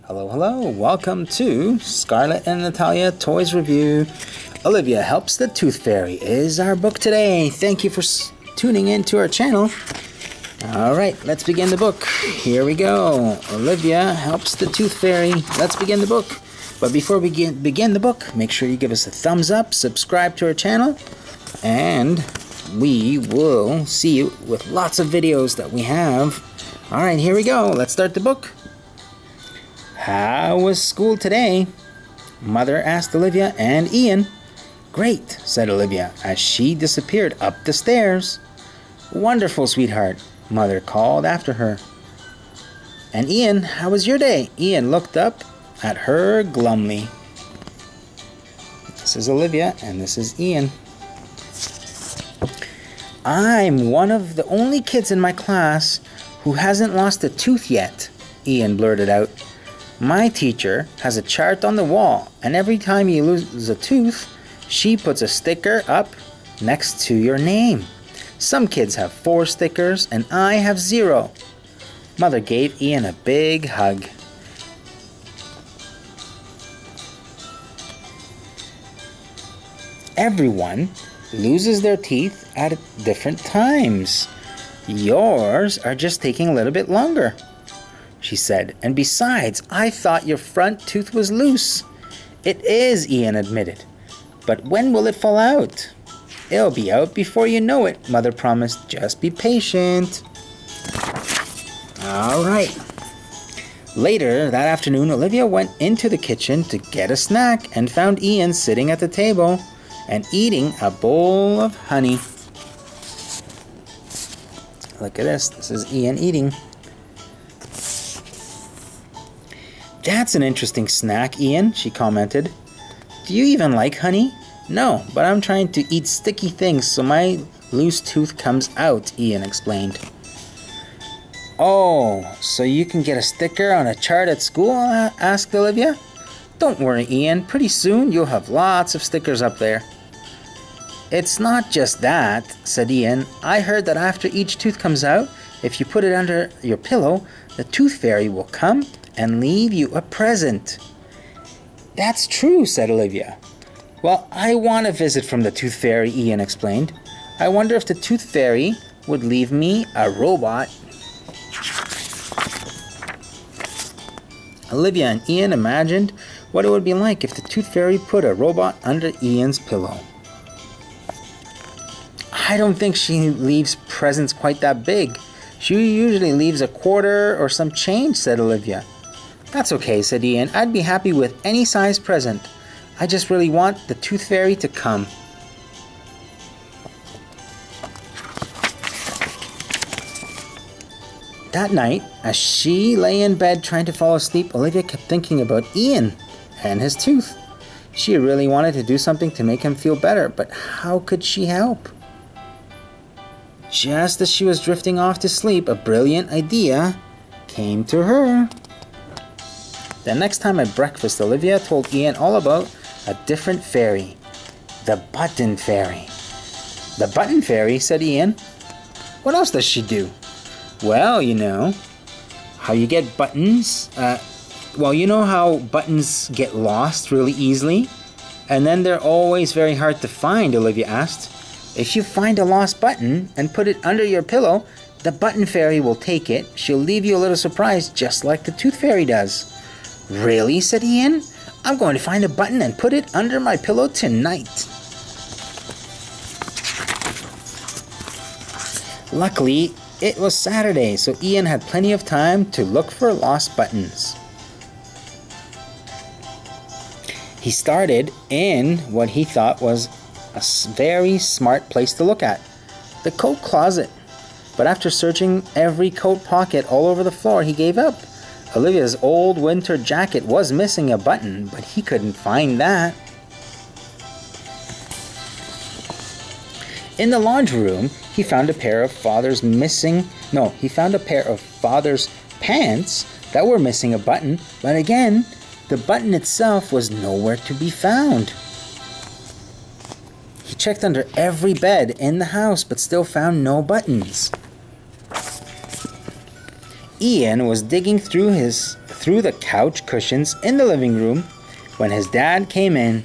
Hello, hello. Welcome to Scarlett and Natalia ToysReview. Olivia Helps the Tooth Fairy is our book today. Thank you for tuning in to our channel. Alright, let's begin the book. Here we go. Olivia Helps the Tooth Fairy. Let's begin the book. But before we begin the book, make sure you give us a thumbs up, subscribe to our channel, and we will see you with lots of videos that we have. Alright, here we go. Let's start the book. How was school today? Mother asked Olivia and Ian. Great, said Olivia as she disappeared up the stairs. Wonderful, sweetheart, Mother called after her. And Ian, how was your day? Ian looked up at her glumly. This is Olivia and this is Ian. I'm one of the only kids in my class who hasn't lost a tooth yet, Ian blurted out. My teacher has a chart on the wall, and every time you lose a tooth, she puts a sticker up next to your name. Some kids have 4 stickers, and I have 0. Mother gave Ian a big hug. Everyone loses their teeth at different times. Yours are just taking a little bit longer, she said. And besides, I thought your front tooth was loose. It is, Ian admitted. But when will it fall out? It'll be out before you know it, Mother promised. Just be patient. All right. Later that afternoon, Olivia went into the kitchen to get a snack and found Ian sitting at the table and eating a bowl of honey. Look at this. This is Ian eating. That's an interesting snack, Ian, she commented. Do you even like honey? No, but I'm trying to eat sticky things so my loose tooth comes out, Ian explained. Oh, so you can get a sticker on a chart at school? Asked Olivia. Don't worry, Ian. Pretty soon you'll have lots of stickers up there. It's not just that, said Ian. I heard that after each tooth comes out, if you put it under your pillow, the tooth fairy will come and leave you a present. That's true, said Olivia. Well, I want a visit from the tooth fairy, Ian explained. I wonder if the tooth fairy would leave me a robot. Olivia and Ian imagined what it would be like if the tooth fairy put a robot under Ian's pillow. I don't think she leaves presents quite that big. She usually leaves a quarter or some change, said Olivia. That's okay, said Ian. I'd be happy with any size present. I just really want the tooth fairy to come. That night, as she lay in bed trying to fall asleep, Olivia kept thinking about Ian and his tooth. She really wanted to do something to make him feel better, but how could she help? Just as she was drifting off to sleep, a brilliant idea came to her. The next time at breakfast, Olivia told Ian all about a different fairy, the button fairy. The button fairy, said Ian. What else does she do? Well, you know how you get buttons. You know how buttons get lost really easily? And then they're always very hard to find, Olivia asked. If you find a lost button and put it under your pillow, the button fairy will take it. She'll leave you a little surprise just like the tooth fairy does. Really, said Ian? I'm going to find a button and put it under my pillow tonight. Luckily, it was Saturday, so Ian had plenty of time to look for lost buttons. He started in what he thought was a very smart place to look at, the coat closet. But after searching every coat pocket all over the floor, he gave up. Olivia's old winter jacket was missing a button, but he couldn't find that. In the laundry room, he found a pair of father's pants that were missing a button, but again, the button itself was nowhere to be found. He checked under every bed in the house, but still found no buttons. Ian was digging through through the couch cushions in the living room when his dad came in.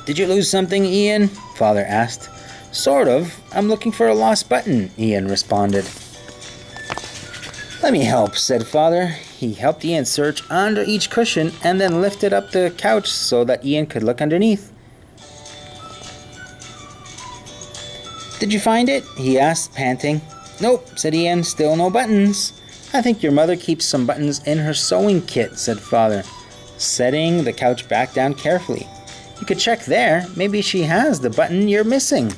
"Did you lose something, Ian?" Father asked. "Sort of. I'm looking for a lost button," Ian responded. "Let me help," said Father. He helped Ian search under each cushion and then lifted up the couch so that Ian could look underneath. "Did you find it?" he asked, panting. "Nope," said Ian. "Still no buttons." "I think your mother keeps some buttons in her sewing kit," said Father, setting the couch back down carefully. "You could check there. Maybe she has the button you're missing."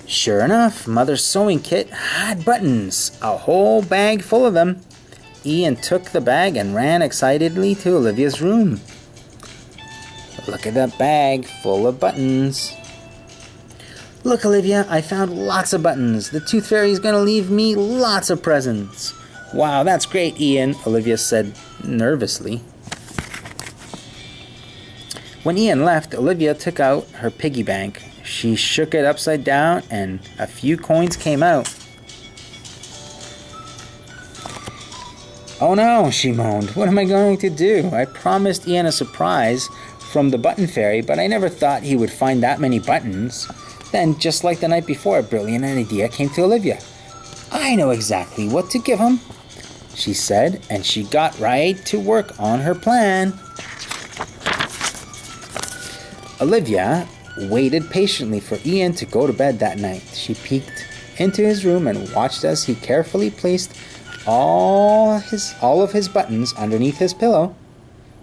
Sure enough, Mother's sewing kit had buttons, a whole bag full of them. Ian took the bag and ran excitedly to Olivia's room. "Look at that bag full of buttons." "Look, Olivia, I found lots of buttons. The Tooth Fairy's gonna leave me lots of presents." "Wow, that's great, Ian," Olivia said nervously. When Ian left, Olivia took out her piggy bank. She shook it upside down and a few coins came out. "Oh no," she moaned. "What am I going to do? I promised Ian a surprise from the Button Fairy, but I never thought he would find that many buttons." Then, just like the night before, a brilliant idea came to Olivia. "I know exactly what to give him," she said, and she got right to work on her plan. Olivia waited patiently for Ian to go to bed that night. She peeked into his room and watched as he carefully placed all of his buttons underneath his pillow.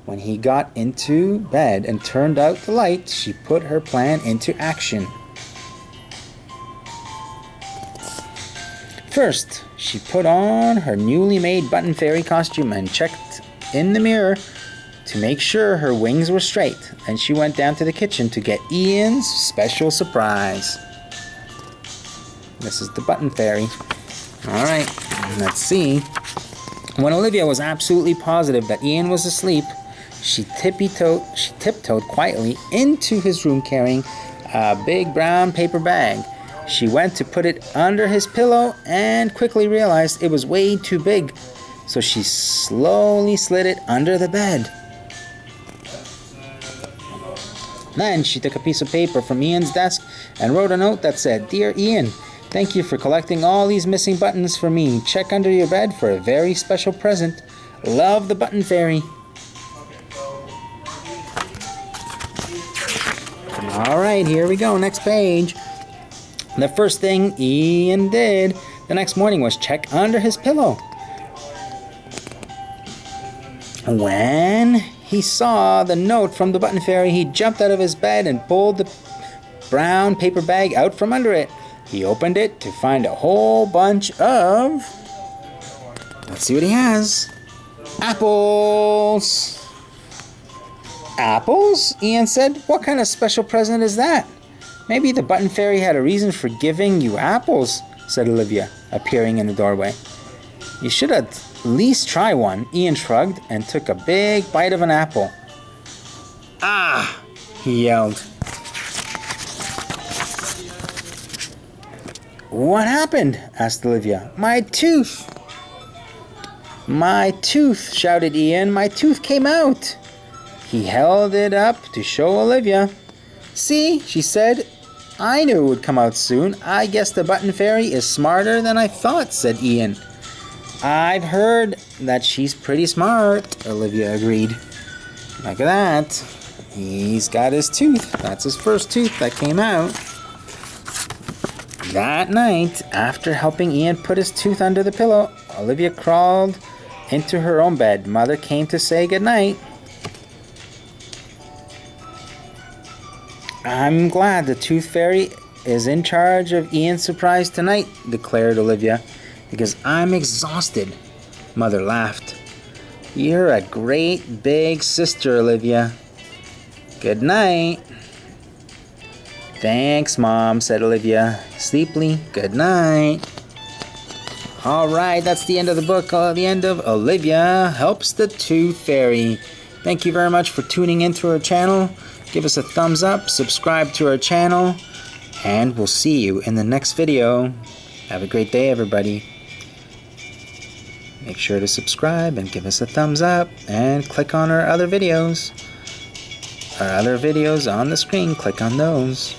When he got into bed and turned out the light, she put her plan into action. First, she put on her newly made Button Fairy costume and checked in the mirror to make sure her wings were straight. Then she went down to the kitchen to get Ian's special surprise. This is the Button Fairy. Alright, let's see. When Olivia was absolutely positive that Ian was asleep, she tiptoed quietly into his room carrying a big brown paper bag. She went to put it under his pillow and quickly realized it was way too big, so she slowly slid it under the bed. Then she took a piece of paper from Ian's desk and wrote a note that said, "Dear Ian, thank you for collecting all these missing buttons for me. Check under your bed for a very special present. Love, the Button Fairy." Alright, here we go, next page. The first thing Ian did the next morning was check under his pillow. When he saw the note from the Button Fairy, he jumped out of his bed and pulled the brown paper bag out from under it. He opened it to find a whole bunch of... Let's see what he has. Apples! "Apples?" Ian said. "What kind of special present is that?" "Maybe the Button Fairy had a reason for giving you apples," said Olivia, appearing in the doorway. "You should at least try one." Ian shrugged and took a big bite of an apple. "Ah!" he yelled. "What happened?" asked Olivia. "My tooth!" "My tooth!" shouted Ian. "My tooth came out!" He held it up to show Olivia. "See," she said. "I knew it would come out soon. I guess the Button Fairy is smarter than I thought," said Ian. "I've heard that she's pretty smart," Olivia agreed. Look at that. He's got his tooth. That's his first tooth that came out. That night, after helping Ian put his tooth under the pillow, Olivia crawled into her own bed. Mother came to say goodnight. "I'm glad the Tooth Fairy is in charge of Ian's surprise tonight," declared Olivia, "because I'm exhausted." Mother laughed. "You're a great big sister, Olivia. Good night." "Thanks, Mom," said Olivia sleepily. "Good night." Alright, that's the end of the book. The end of Olivia Helps the Tooth Fairy. Thank you very much for tuning into our channel. Give us a thumbs up, subscribe to our channel, And we'll see you in the next video. Have a great day, everybody. Make sure to subscribe and give us a thumbs up and click on our other videos. Our other videos on the screen, click on those.